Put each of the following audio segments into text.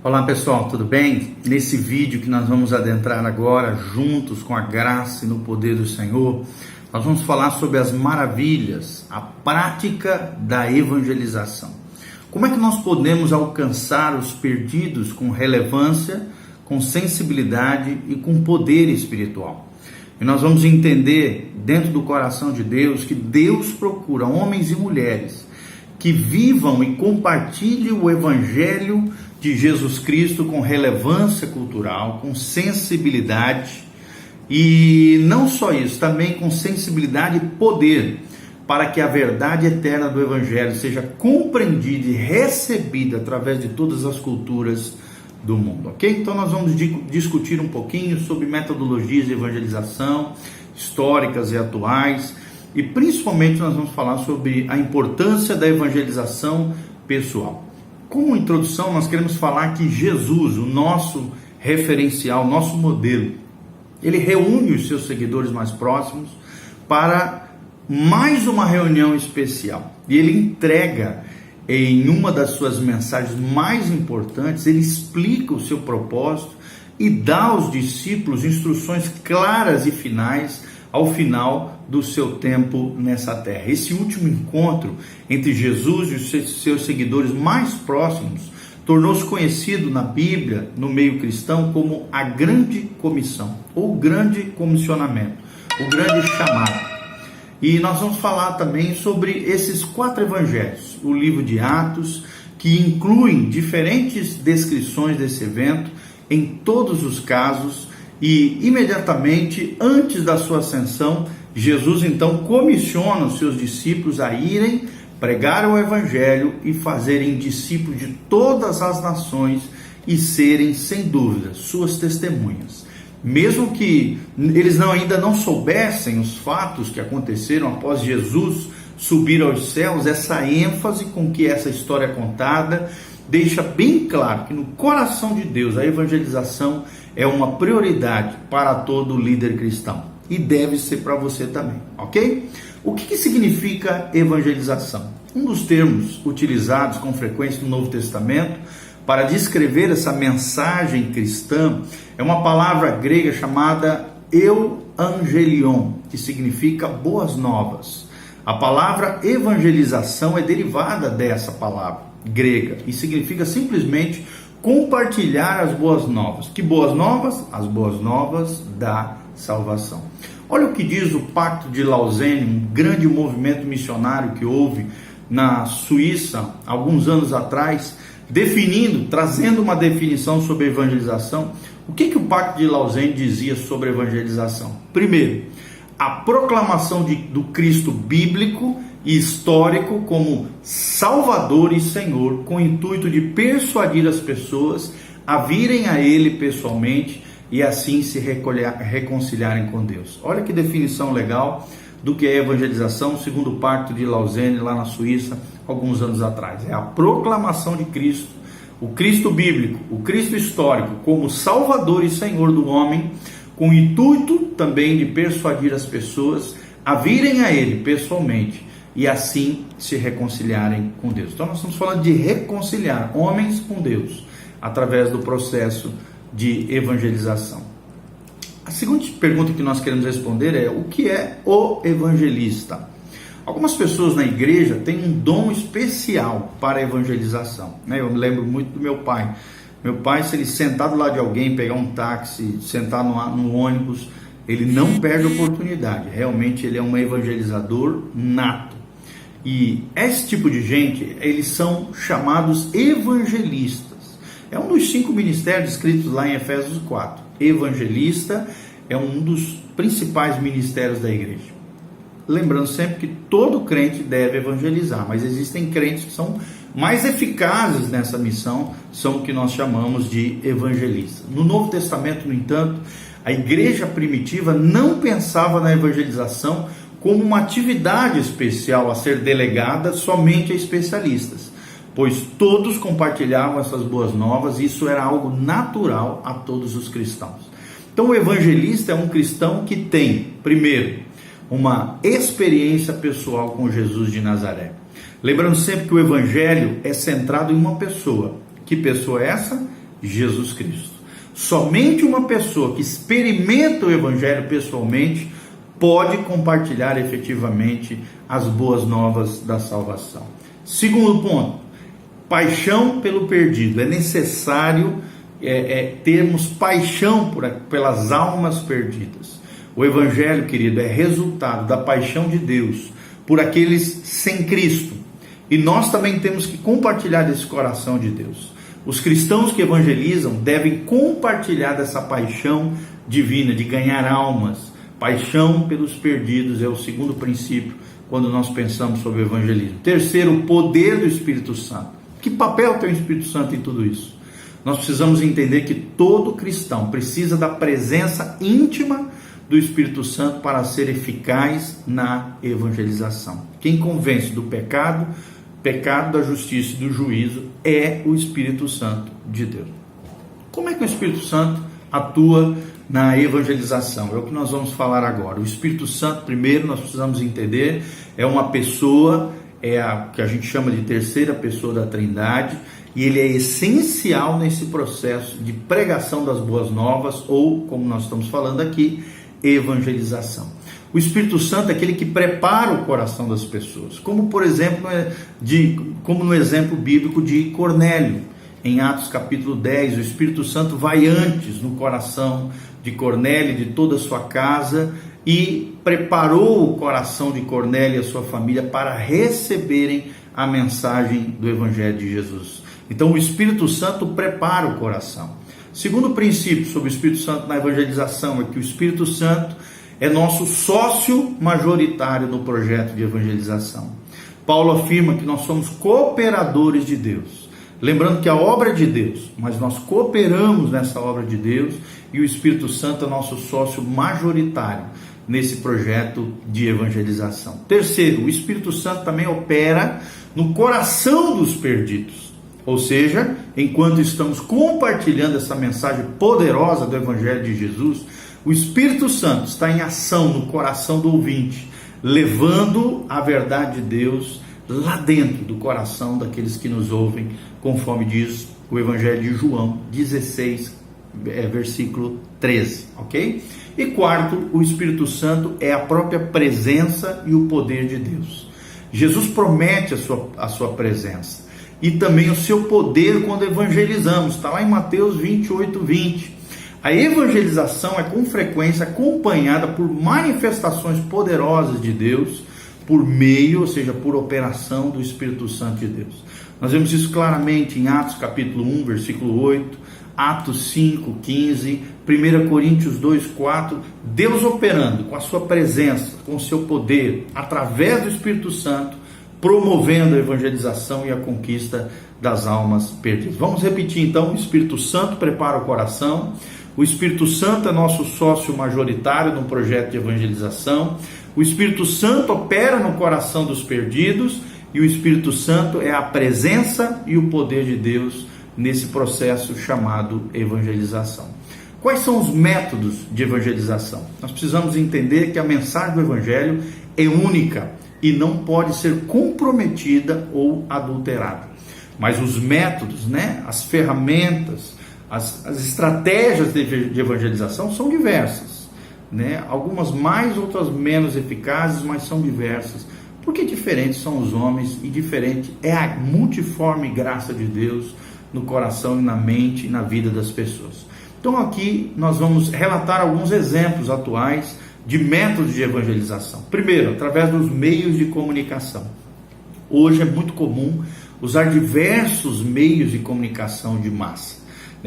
Olá pessoal, tudo bem? Nesse vídeo que nós vamos adentrar agora, juntos com a graça e no poder do Senhor, nós vamos falar sobre as maravilhas, a prática da evangelização. Como é que nós podemos alcançar os perdidos com relevância, com sensibilidade e com poder espiritual? E nós vamos entender dentro do coração de Deus que Deus procura homens e mulheres que vivam e compartilhem o Evangelho de Jesus Cristo com relevância cultural, com sensibilidade e não só isso, também com sensibilidade e poder, para que a verdade eterna do Evangelho seja compreendida e recebida através de todas as culturas do mundo, ok? Então nós vamos discutir um pouquinho sobre metodologias de evangelização históricas e atuais, e principalmente nós vamos falar sobre a importância da evangelização pessoal. Como introdução, nós queremos falar que Jesus, o nosso referencial, nosso modelo, ele reúne os seus seguidores mais próximos para mais uma reunião especial. E ele entrega em uma das suas mensagens mais importantes, ele explica o seu propósito e dá aos discípulos instruções claras e finais ao final do seu tempo nessa terra. Esse último encontro entre Jesus e os seus seguidores mais próximos tornou-se conhecido na Bíblia, no meio cristão, como a grande comissão, ou o grande comissionamento, o grande chamado. E nós vamos falar também sobre esses 4 evangelhos, o livro de Atos, que incluem diferentes descrições desse evento em todos os casos. E imediatamente antes da sua ascensão, Jesus então comissiona os seus discípulos a irem pregar o Evangelho e fazerem discípulos de todas as nações e serem, sem dúvida, suas testemunhas. Mesmo que eles ainda não soubessem os fatos que aconteceram após Jesus subir aos céus, essa ênfase com que essa história é contada deixa bem claro que no coração de Deus a evangelização é uma prioridade para todo líder cristão e deve ser para você também, ok? O que significa evangelização? Um dos termos utilizados com frequência no Novo Testamento para descrever essa mensagem cristã é uma palavra grega chamada euangelion, que significa boas novas. A palavra evangelização é derivada dessa palavra grega e significa simplesmente compartilhar as boas novas. Que boas novas? As boas novas da salvação. Olha o que diz o Pacto de Lausanne, um grande movimento missionário que houve na Suíça alguns anos atrás, trazendo uma definição sobre evangelização. O que o Pacto de Lausanne dizia sobre evangelização? Primeiro, a proclamação do Cristo bíblico e histórico como Salvador e Senhor, com o intuito de persuadir as pessoas a virem a Ele pessoalmente e assim se reconciliarem com Deus. Olha que definição legal do que é evangelização, segundo o Pacto de Lausanne, lá na Suíça, alguns anos atrás. É a proclamação de Cristo, o Cristo bíblico, o Cristo histórico, como Salvador e Senhor do homem, com o intuito também de persuadir as pessoas a virem a Ele pessoalmente e assim se reconciliarem com Deus. Então nós estamos falando de reconciliar homens com Deus através do processo de evangelização. A segunda pergunta que nós queremos responder é: o que é o evangelista? Algumas pessoas na igreja têm um dom especial para a evangelização, né? Eu me lembro muito do meu pai. Meu pai, se ele sentar do lado de alguém, pegar um táxi, sentar no ônibus, ele não perde a oportunidade. Realmente ele é um evangelizador nato. E esse tipo de gente, eles são chamados evangelistas. É um dos 5 ministérios descritos lá em Efésios 4. Evangelista é um dos principais ministérios da igreja. Lembrando sempre que todo crente deve evangelizar, mas existem crentes que são mais eficazes nessa missão, são o que nós chamamos de evangelistas. No Novo Testamento, no entanto, a igreja primitiva não pensava na evangelização como uma atividade especial a ser delegada somente a especialistas, pois todos compartilhavam essas boas novas e isso era algo natural a todos os cristãos. Então o evangelista é um cristão que tem, primeiro, uma experiência pessoal com Jesus de Nazaré. Lembrando sempre que o evangelho é centrado em uma pessoa. Que pessoa é essa? Jesus Cristo. Somente uma pessoa que experimenta o Evangelho pessoalmente pode compartilhar efetivamente as boas novas da salvação. Segundo ponto, paixão pelo perdido. É necessário termos paixão pelas almas perdidas. O Evangelho, querido, é resultado da paixão de Deus por aqueles sem Cristo. E nós também temos que compartilhar desse coração de Deus. Os cristãos que evangelizam devem compartilhar dessa paixão divina de ganhar almas. Paixão pelos perdidos é o segundo princípio quando nós pensamos sobre o evangelismo. Terceiro, o poder do Espírito Santo. Que papel tem o Espírito Santo em tudo isso? Nós precisamos entender que todo cristão precisa da presença íntima do Espírito Santo para ser eficaz na evangelização. Quem convence do pecado, da justiça e do juízo é o Espírito Santo de Deus. Como é que o Espírito Santo atua na evangelização? É o que nós vamos falar agora. O Espírito Santo, primeiro, nós precisamos entender, é uma pessoa, é a que a gente chama de terceira pessoa da Trindade, e ele é essencial nesse processo de pregação das boas novas, ou, como nós estamos falando aqui, evangelização. O Espírito Santo é aquele que prepara o coração das pessoas, como por exemplo, como no exemplo bíblico de Cornélio. Em Atos capítulo 10, o Espírito Santo vai antes no coração de Cornélio e de toda a sua casa e preparou o coração de Cornélio e a sua família para receberem a mensagem do Evangelho de Jesus. Então o Espírito Santo prepara o coração. Segundo princípio sobre o Espírito Santo na evangelização é que o Espírito Santo é nosso sócio majoritário no projeto de evangelização. Paulo afirma que nós somos cooperadores de Deus. Lembrando que a obra é de Deus, mas nós cooperamos nessa obra de Deus e o Espírito Santo é nosso sócio majoritário nesse projeto de evangelização. Terceiro, o Espírito Santo também opera no coração dos perdidos. Ou seja, enquanto estamos compartilhando essa mensagem poderosa do Evangelho de Jesus, o Espírito Santo está em ação no coração do ouvinte, levando a verdade de Deus lá dentro do coração daqueles que nos ouvem, conforme diz o Evangelho de João 16, versículo 13, ok? E quarto, o Espírito Santo é a própria presença e o poder de Deus. Jesus promete a sua presença e também o seu poder quando evangelizamos, está lá em Mateus 28, 20. A evangelização é com frequência acompanhada por manifestações poderosas de Deus, por meio, ou seja, por operação do Espírito Santo de Deus. Nós vemos isso claramente em Atos capítulo 1, versículo 8, Atos 5, 15, 1 Coríntios 2, 4, Deus operando com a sua presença, com o seu poder, através do Espírito Santo, promovendo a evangelização e a conquista das almas perdidas. Vamos repetir então: o Espírito Santo prepara o coração, o Espírito Santo é nosso sócio majoritário no projeto de evangelização, o Espírito Santo opera no coração dos perdidos e o Espírito Santo é a presença e o poder de Deus nesse processo chamado evangelização. Quais são os métodos de evangelização? Nós precisamos entender que a mensagem do Evangelho é única e não pode ser comprometida ou adulterada. Mas os métodos, as ferramentas, as estratégias de evangelização são diversas. Algumas mais, outras menos eficazes, mas são diversas. Porque diferentes são os homens e diferente é a multiforme graça de Deus no coração e na mente e na vida das pessoas. Então aqui nós vamos relatar alguns exemplos atuais de métodos de evangelização. Primeiro, através dos meios de comunicação. Hoje é muito comum usar diversos meios de comunicação de massa.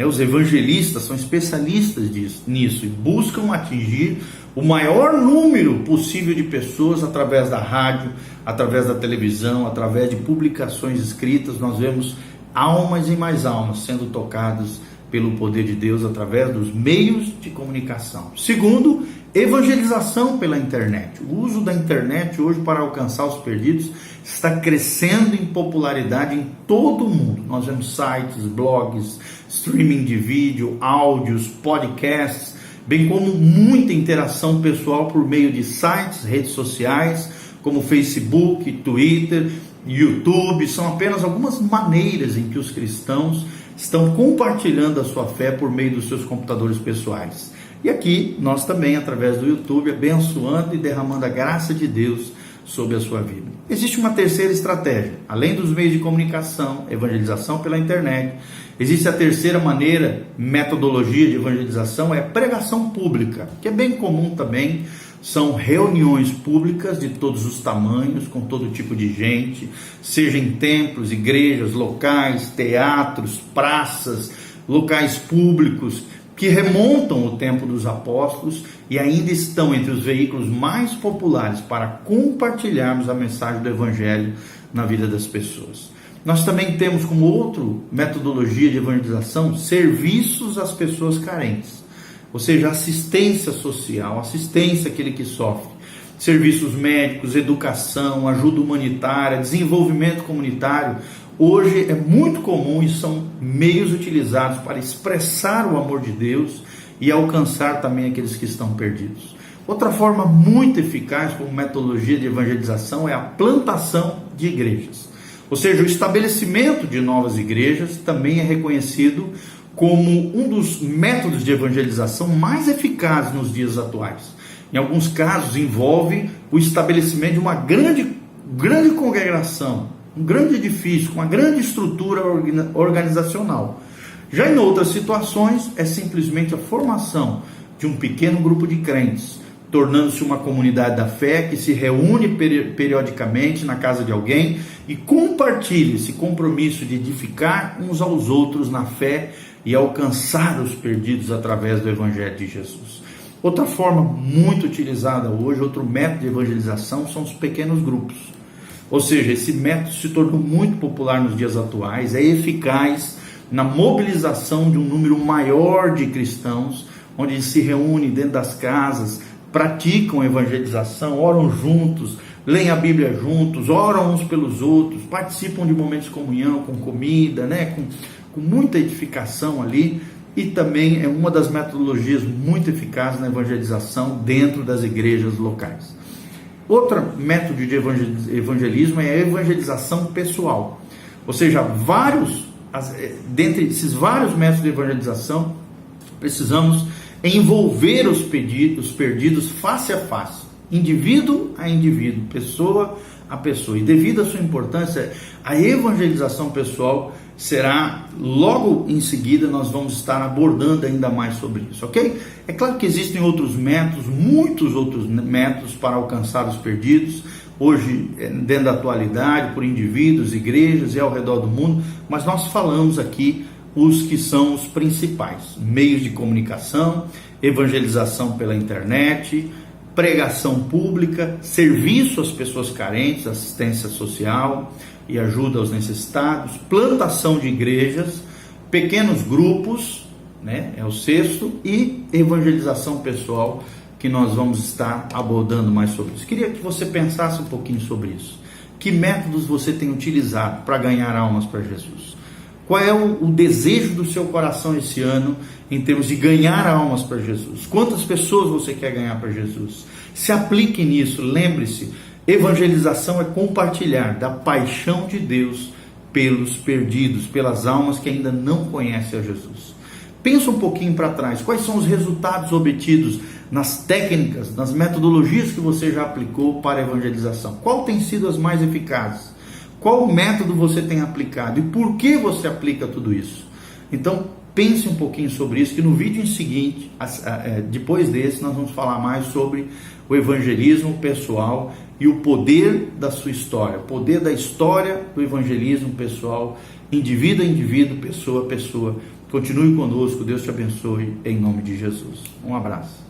Os evangelistas são especialistas nisso e buscam atingir o maior número possível de pessoas através da rádio, através da televisão, através de publicações escritas. Nós vemos almas e mais almas sendo tocadas pelo poder de Deus através dos meios de comunicação. Segundo, evangelização pela internet. O uso da internet hoje para alcançar os perdidos está crescendo em popularidade em todo o mundo. Nós vemos sites, blogs, streaming de vídeo, áudios, podcasts, bem como muita interação pessoal por meio de sites, redes sociais, como Facebook, Twitter, YouTube. São apenas algumas maneiras em que os cristãos estão compartilhando a sua fé por meio dos seus computadores pessoais. E aqui nós também, através do YouTube, abençoando e derramando a graça de Deus sobre a sua vida. Existe uma terceira estratégia, além dos meios de comunicação, evangelização pela internet. Existe a terceira maneira, metodologia de evangelização, é pregação pública, que é bem comum também. São reuniões públicas de todos os tamanhos, com todo tipo de gente, seja em templos, igrejas, locais, teatros, praças, locais públicos, que remontam o tempo dos apóstolos e ainda estão entre os veículos mais populares para compartilharmos a mensagem do Evangelho na vida das pessoas. Nós também temos como outra metodologia de evangelização serviços às pessoas carentes, ou seja, assistência social, assistência àquele que sofre, serviços médicos, educação, ajuda humanitária, desenvolvimento comunitário. Hoje é muito comum e são meios utilizados para expressar o amor de Deus e alcançar também aqueles que estão perdidos. Outra forma muito eficaz como metodologia de evangelização é a plantação de igrejas. Ou seja, o estabelecimento de novas igrejas também é reconhecido como um dos métodos de evangelização mais eficazes nos dias atuais. Em alguns casos envolve o estabelecimento de uma grande congregação, um grande edifício, com uma grande estrutura organizacional. Já em outras situações, é simplesmente a formação de um pequeno grupo de crentes, tornando-se uma comunidade da fé que se reúne periodicamente na casa de alguém e compartilha esse compromisso de edificar uns aos outros na fé e alcançar os perdidos através do Evangelho de Jesus. Outra forma muito utilizada hoje, outro método de evangelização, são os pequenos grupos. Ou seja, esse método se tornou muito popular nos dias atuais, é eficaz na mobilização de um número maior de cristãos, onde se reúnem dentro das casas, praticam evangelização, oram juntos, leem a Bíblia juntos, oram uns pelos outros, participam de momentos de comunhão, com comida, com muita edificação ali, e também é uma das metodologias muito eficazes na evangelização dentro das igrejas locais. Outro método de evangelismo é a evangelização pessoal, ou seja, dentre esses vários métodos de evangelização, precisamos envolver os perdidos face a face, indivíduo a indivíduo, pessoa a pessoa. E devido à sua importância, a evangelização pessoal será logo em seguida, nós vamos estar abordando ainda mais sobre isso, ok? É claro que existem outros métodos, muitos outros métodos para alcançar os perdidos, hoje dentro da atualidade, por indivíduos, igrejas e ao redor do mundo, mas nós falamos aqui os que são os principais: meios de comunicação, evangelização pela internet, pregação pública, serviço às pessoas carentes, assistência social e ajuda aos necessitados, plantação de igrejas, pequenos grupos, é o sexto, e evangelização pessoal, que nós vamos estar abordando mais sobre isso. Queria que você pensasse um pouquinho sobre isso. Que métodos você tem utilizado para ganhar almas para Jesus? Qual é o desejo do seu coração esse ano em termos de ganhar almas para Jesus? Quantas pessoas você quer ganhar para Jesus? Se aplique nisso, lembre-se, evangelização é compartilhar da paixão de Deus pelos perdidos, pelas almas que ainda não conhecem a Jesus. Pensa um pouquinho para trás, quais são os resultados obtidos nas técnicas, nas metodologias que você já aplicou para a evangelização? Qual tem sido as mais eficazes? Qual método você tem aplicado e por que você aplica tudo isso? Então, pense um pouquinho sobre isso, que no vídeo seguinte, depois desse, nós vamos falar mais sobre o evangelismo pessoal e o poder da sua história, o poder da história do evangelismo pessoal, indivíduo a indivíduo, pessoa a pessoa. Continue conosco, Deus te abençoe, em nome de Jesus. Um abraço.